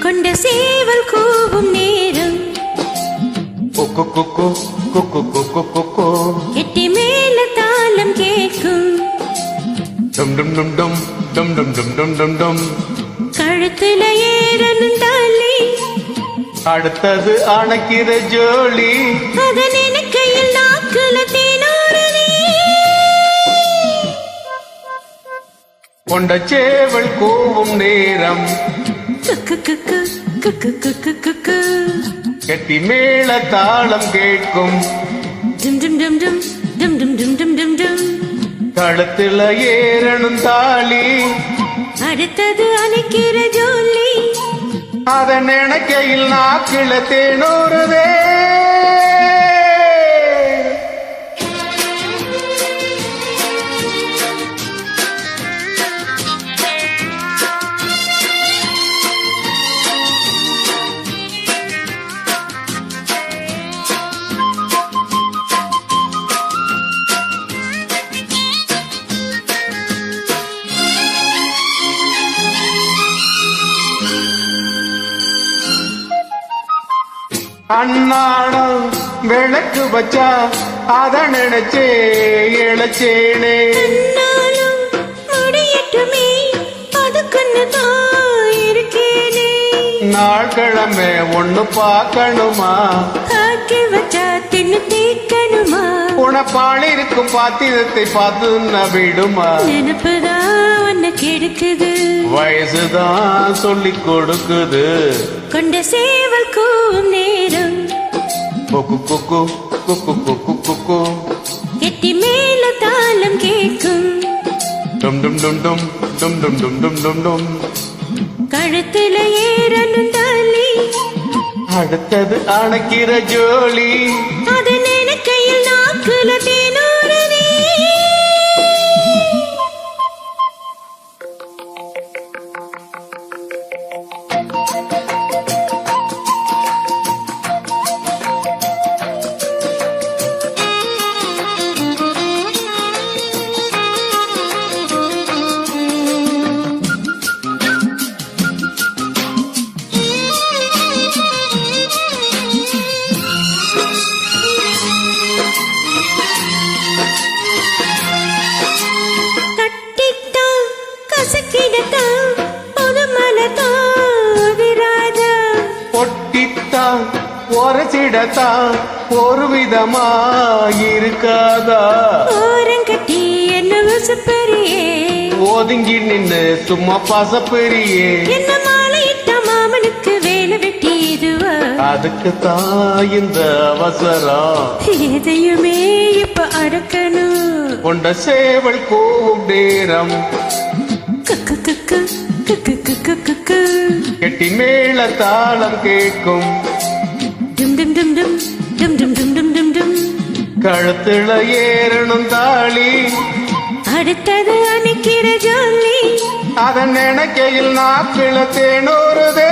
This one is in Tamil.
கொண்ட சேவல் கூவும் நேரம் எட்டி மேல தாளம் கேட்கும் கழுத்துல ஏறணும் தாலி அடுத்தது அணைக்கிற ஜோலி அதன் எனக்கையில் நாக்குல தேனோரனே கொண்ட சேவல் கூவும் நேரம் கெட்டி மேல தாளம் கேட்கும் கழுத்துல ஏறணும் தாலி அடுத்தது அணைக்கிற ஜோலி அதன் எனக்கையில் நாக்கில தேனோருதே அண்ணாடம் விளக்கு வச்சா அத நினைச்சே இழைச்சேனே முடியட்டுமே அதுக்குன்னுதான் இருக்கேனே நாள் கிழமை ஒண்ணு பார்க்கணுமா காக்கி வச்சா தின்னு தீக்கணுமா உனப்பால் இருக்கும் பாத்திரத்தை பார்த்து விடுமா நினைப்புதான் உன்னை கெடுக்குது வயசுதான் சொல்லி கொடுக்குது கொண்ட சேவல் கூவும் நேரம் எட்டி மேல தாளம் கேட்கும் கழுத்துல ஏறணும் தாலி அடுத்தது அணைக்கிற ஜோலி அதன் எனக்கையில் நாக்குல தேனோரனே பொட்டித்தான் ஒரசிடத்தான் ஒரு விதமா இருக்காதா ஓரங்கட்டி என்ன வசப்பெரியே ஒதுங்கி நின்று சும்மா பசப்பெரியே என்ன மாலையிட்ட மாமனுக்கு வேலை வெட்டி இதுவா அதுக்கு தான் இந்த அவசரம் எதையுமே இப்ப அடக்கணும் கொண்ட சேவல் கூவும் நேரம் கெட்டி மேல தாளம் கேட்கும் கழுத்துல ஏறணும் தாலி அடுத்தது அணைக்கிற ஜோலி அதன் நினைக்கையில் நாக்கில தேனோருதே